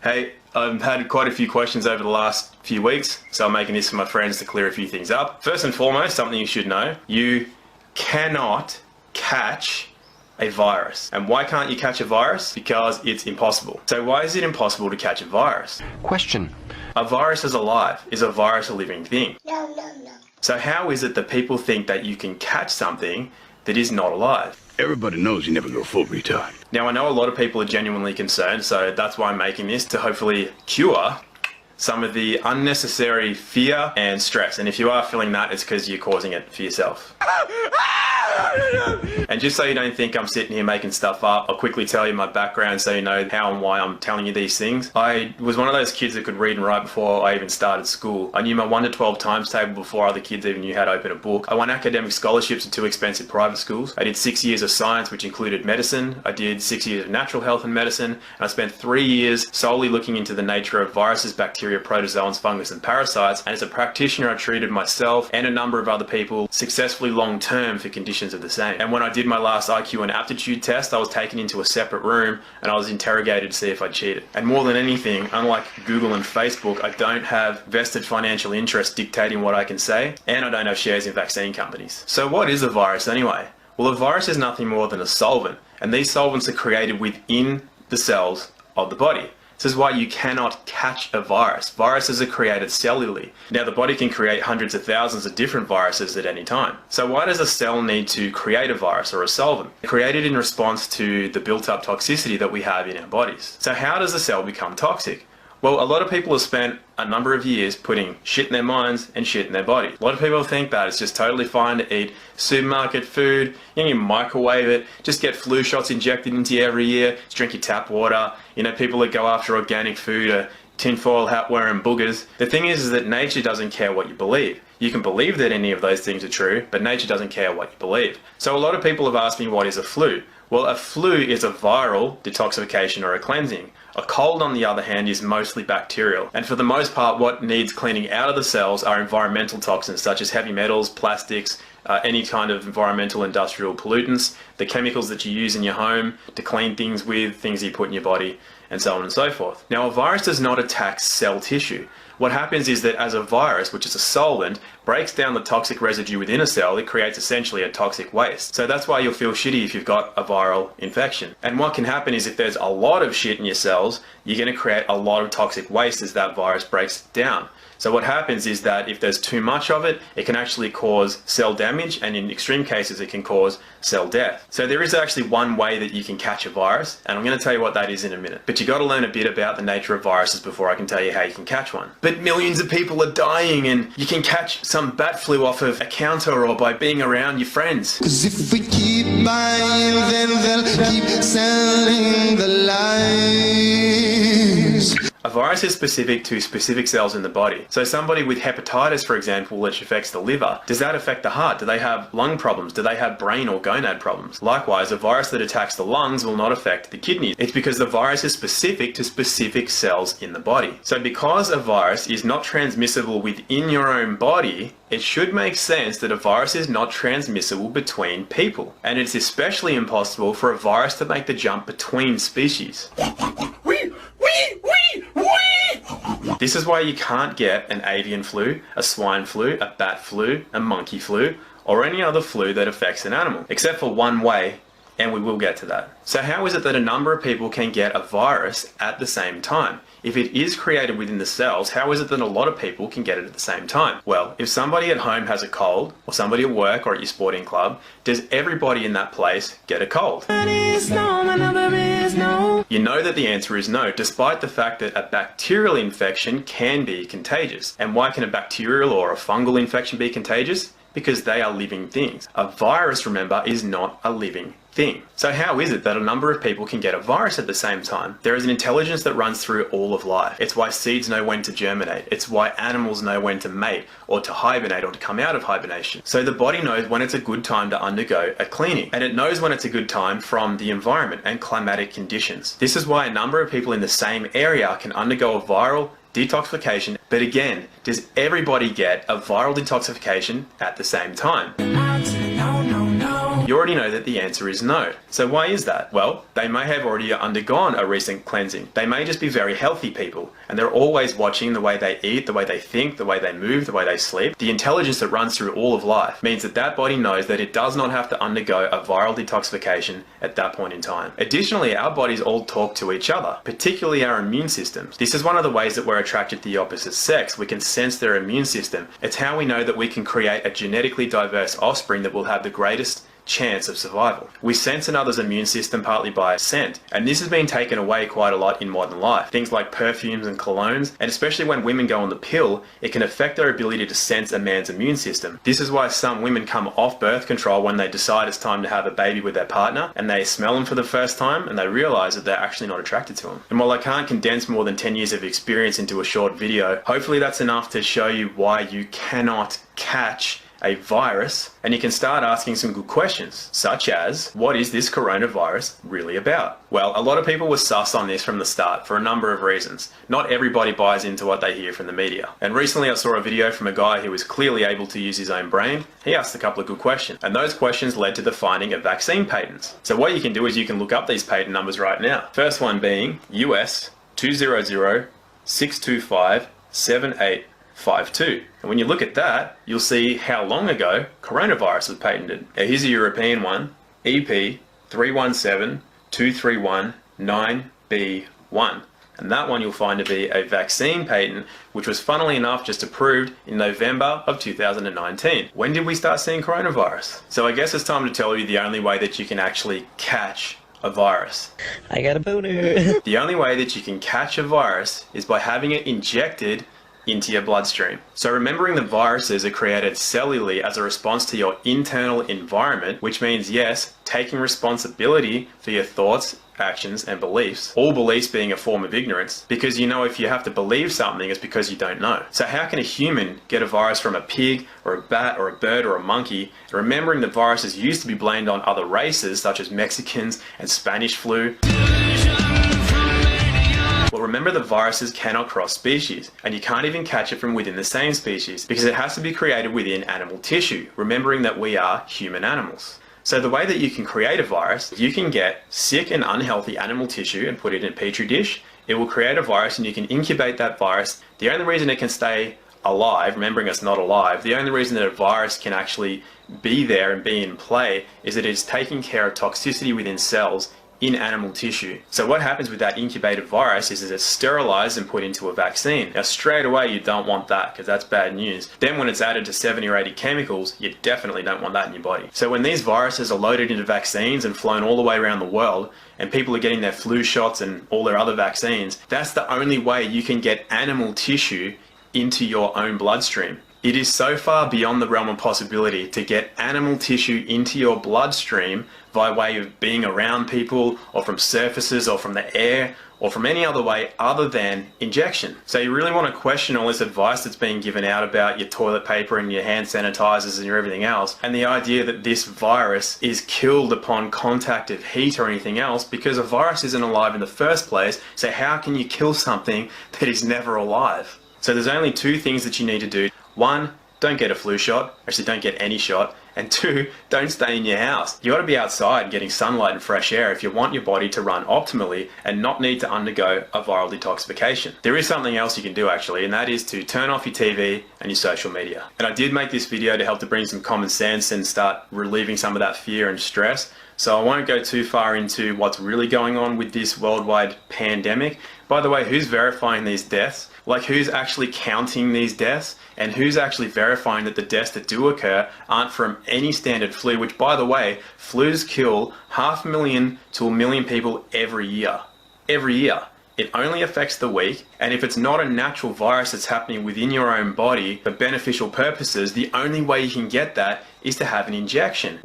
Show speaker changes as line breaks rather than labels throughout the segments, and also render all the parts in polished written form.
Hey, I've had quite a few questions over the last few weeks, so I'm making this for my friends to clear a few things up. First and foremost, something you should know, you cannot catch a virus. And why can't you catch a virus? Because it's impossible. So why is it impossible to catch a virus?
Question.
A virus is alive. Is a virus a living thing?
No.
So how is it that people think that you can catch something that is not alive?
Everybody knows you never go full retard.
Now, I know a lot of people are genuinely concerned, so that's why I'm making this, to hopefully cure some of the unnecessary fear and stress. And if you are feeling that, it's because you're causing it for yourself. And just so you don't think I'm sitting here making stuff up, I'll quickly tell you my background so you know how and why I'm telling you these things. I was one of those kids that could read and write before I even started school. I knew my 1 to 12 times table before other kids even knew how to open a book. I won academic scholarships at 2 expensive private schools. I did 6 years of science, which included medicine. I did 6 years of natural health and medicine. And I spent 3 years solely looking into the nature of viruses, bacteria, protozoans, fungus, and parasites. And as a practitioner, I treated myself and a number of other people successfully long term for conditions of the same. And when I did my last IQ and aptitude test, I was taken into a separate room and I was interrogated to see if I cheated. And more than anything, unlike Google and Facebook, I don't have vested financial interest dictating what I can say, and I don't have shares in vaccine companies. So what is a virus anyway? Well, a virus is nothing more than a solvent, and these solvents are created within the cells of the body. This is why you cannot catch a virus. Viruses are created cellularly. Now, the body can create hundreds of thousands of different viruses at any time. So why does a cell need to create a virus or a solvent? Created in response to the built-up toxicity that we have in our bodies. So how does a cell become toxic? Well, a lot of people have spent a number of years putting shit in their minds and shit in their body. A lot of people think that it's just totally fine to eat supermarket food, you can microwave it, just get flu shots injected into you every year, just drink your tap water. You know, people that go after organic food are tinfoil hat wearing boogers. The thing is that nature doesn't care what you believe. You can believe that any of those things are true, but nature doesn't care what you believe. So a lot of people have asked me, what is a flu? Well, a flu is a viral detoxification or a cleansing. A cold, on the other hand, is mostly bacterial. And for the most part, what needs cleaning out of the cells are environmental toxins such as heavy metals, plastics, any kind of environmental industrial pollutants, the chemicals that you use in your home to clean things with, things that you put in your body, and so on and so forth. Now, a virus does not attack cell tissue. What happens is that as a virus, which is a solvent, breaks down the toxic residue within a cell, it creates essentially a toxic waste. So that's why you'll feel shitty if you've got a viral infection. And what can happen is if there's a lot of shit in your cells, you're going to create a lot of toxic waste as that virus breaks down. So what happens is that if there's too much of it, it can actually cause cell damage, and in extreme cases, it can cause cell death. So there is actually one way that you can catch a virus, and I'm going to tell you what that is in a minute. But you got to learn a bit about the nature of viruses before I can tell you how you can catch one. But millions of people are dying, and you can catch some bat flu off of a counter or by being around your friends.
'Cause if we keep buying, then they'll keep selling the lies.
A virus is specific to specific cells in the body. So somebody with hepatitis, for example, which affects the liver, does that affect the heart? Do they have lung problems? Do they have brain or gonad problems? Likewise, a virus that attacks the lungs will not affect the kidneys. It's because the virus is specific to specific cells in the body. So because a virus is not transmissible within your own body, it should make sense that a virus is not transmissible between people. And it's especially impossible for a virus to make the jump between species. This is why you can't get an avian flu, a swine flu, a bat flu, a monkey flu, or any other flu that affects an animal, except for one way, and we will get to that. So how is it that a number of people can get a virus at the same time? If it is created within the cells, how is it that a lot of people can get it at the same time? Well, if somebody at home has a cold, or somebody at work or at your sporting club, does everybody in that place get a cold? You know that the answer is no, despite the fact that a bacterial infection can be contagious. And why can a bacterial or a fungal infection be contagious? Because they are living things. A virus, remember, is not a living thing. So how is it that a number of people can get a virus at the same time? There is an intelligence that runs through all of life. It's why seeds know when to germinate. It's why animals know when to mate or to hibernate or to come out of hibernation. So the body knows when it's a good time to undergo a cleaning, and it knows when it's a good time from the environment and climatic conditions. This is why a number of people in the same area can undergo a viral detoxification. But again, does everybody get a viral detoxification at the same time? You already know that the answer is no. So why is that? Well, they may have already undergone a recent cleansing. They may just be very healthy people, and they're always watching the way they eat, the way they think, the way they move, the way they sleep. The intelligence that runs through all of life means that that body knows that it does not have to undergo a viral detoxification at that point in time. Additionally, our bodies all talk to each other, particularly our immune systems. This is one of the ways that we're attracted to the opposite sex. We can sense their immune system. It's how we know that we can create a genetically diverse offspring that will have the greatest chance of survival. We sense another's immune system partly by scent, and this has been taken away quite a lot in modern life. Things like perfumes and colognes, and especially when women go on the pill, it can affect their ability to sense a man's immune system. This is why some women come off birth control when they decide it's time to have a baby with their partner, and they smell them for the first time, and they realize that they're actually not attracted to them. And while I can't condense more than 10 years of experience into a short video, hopefully that's enough to show you why you cannot catch a virus, and you can start asking some good questions, such as, what is this coronavirus really about? Well, a lot of people were sus on this from the start for a number of reasons. Not everybody buys into what they hear from the media. And recently I saw a video from a guy who was clearly able to use his own brain. He asked a couple of good questions, and those questions led to the finding of vaccine patents. So what you can do is you can look up these patent numbers right now. First one being US 200-625-7852. And when you look at that, you'll see how long ago coronavirus was patented. Now here's a European one, EP 317-231-9B1. And that one you'll find to be a vaccine patent, which was funnily enough just approved in November of 2019. When did we start seeing coronavirus? So I guess it's time to tell you the only way that you can actually catch a virus.
I got a boner.
The only way that you can catch a virus is by having it injected into your bloodstream. So remembering the viruses are created cellularly as a response to your internal environment, which means, yes, taking responsibility for your thoughts, actions, and beliefs, all beliefs being a form of ignorance, because you know if you have to believe something, it's because you don't know. So how can a human get a virus from a pig, or a bat, or a bird, or a monkey? And remembering the viruses used to be blamed on other races, such as Mexicans and Spanish flu. Well, remember the viruses cannot cross species, and you can't even catch it from within the same species, because it has to be created within animal tissue, remembering that we are human animals. So the way that you can create a virus, you can get sick and unhealthy animal tissue and put it in a petri dish. It will create a virus and you can incubate that virus. The only reason it can stay alive, remembering it's not alive, the only reason that a virus can actually be there and be in play is that it's taking care of toxicity within cells in animal tissue. So what happens with that incubated virus is that it's sterilized and put into a vaccine. Now straight away you don't want that, because that's bad news. Then when it's added to 70 or 80 chemicals, you definitely don't want that in your body. So when these viruses are loaded into vaccines and flown all the way around the world, and people are getting their flu shots and all their other vaccines, that's the only way you can get animal tissue into your own bloodstream. It is so far beyond the realm of possibility to get animal tissue into your bloodstream by way of being around people, or from surfaces, or from the air, or from any other way other than injection. So you really want to question all this advice that's being given out about your toilet paper and your hand sanitizers and your everything else, and the idea that this virus is killed upon contact of heat or anything else, because a virus isn't alive in the first place. So how can you kill something that is never alive? So there's only two things that you need to do. One, don't get a flu shot. Actually, don't get any shot. And two, don't stay in your house. You got to be outside getting sunlight and fresh air if you want your body to run optimally and not need to undergo a viral detoxification. There is something else you can do actually, and that is to turn off your TV and your social media. And I did make this video to help to bring some common sense and start relieving some of that fear and stress. So I won't go too far into what's really going on with this worldwide pandemic. By the way, who's verifying these deaths? Like, who's actually counting these deaths? And who's actually verifying that the deaths that do occur aren't from any standard flu, which, by the way, flus kill 500,000 to 1 million people every year. Every year. It only affects the weak, and if it's not a natural virus that's happening within your own body for beneficial purposes, the only way you can get that is to have an injection.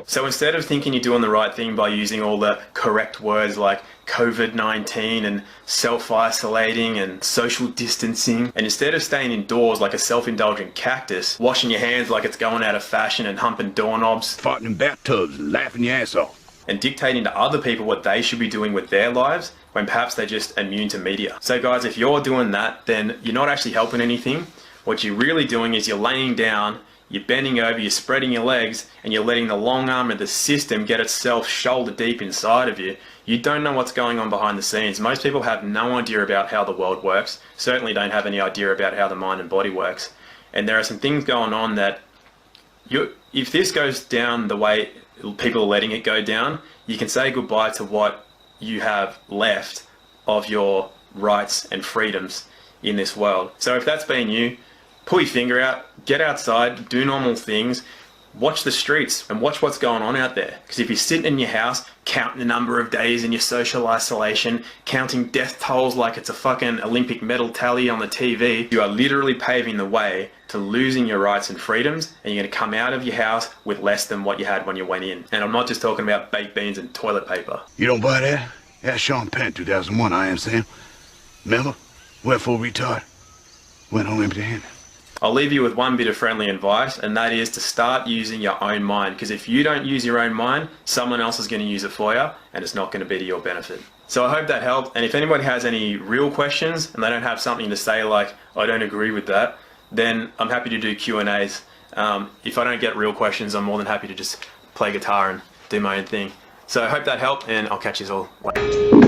So instead of thinking you're doing the right thing by using all the correct words like COVID-19 and self-isolating and social distancing, and instead of staying indoors like a self-indulgent cactus, washing your hands like it's going out of fashion and humping doorknobs,
Farting in bathtubs and laughing your ass off.
and dictating to other people what they should be doing with their lives, when perhaps they're just immune to media. So guys, if you're doing that, then you're not actually helping anything. What you're really doing is you're laying down, you're bending over, you're spreading your legs, and you're letting the long arm of the system get itself shoulder deep inside of you. You don't know what's going on behind the scenes. Most people have no idea about how the world works, certainly don't have any idea about how the mind and body works. And there are some things going on that if this goes down the way people are letting it go down, you can say goodbye to what you have left of your rights and freedoms in this world. So if that's been you, pull your finger out, get outside, do normal things, watch the streets and watch what's going on out there. Because if you're sitting in your house, counting the number of days in your social isolation, counting death tolls like it's a fucking Olympic medal tally on the TV, you are literally paving the way to losing your rights and freedoms, and you're going to come out of your house with less than what you had when you went in. And I'm not just talking about baked beans and toilet paper.
You don't buy that? Yeah, Sean Penn, 2001, I am Sam. Remember? Went full retard. Went home empty-handed.
I'll leave you with one bit of friendly advice, and that is to start using your own mind, because if you don't use your own mind, someone else is going to use it for you, and it's not going to be to your benefit. So I hope that helped, and if anybody has any real questions and they don't have something to say like, I don't agree with that, then I'm happy to do Q&As. If I don't get real questions, I'm more than happy to just play guitar and do my own thing. So I hope that helped, and I'll catch you all later.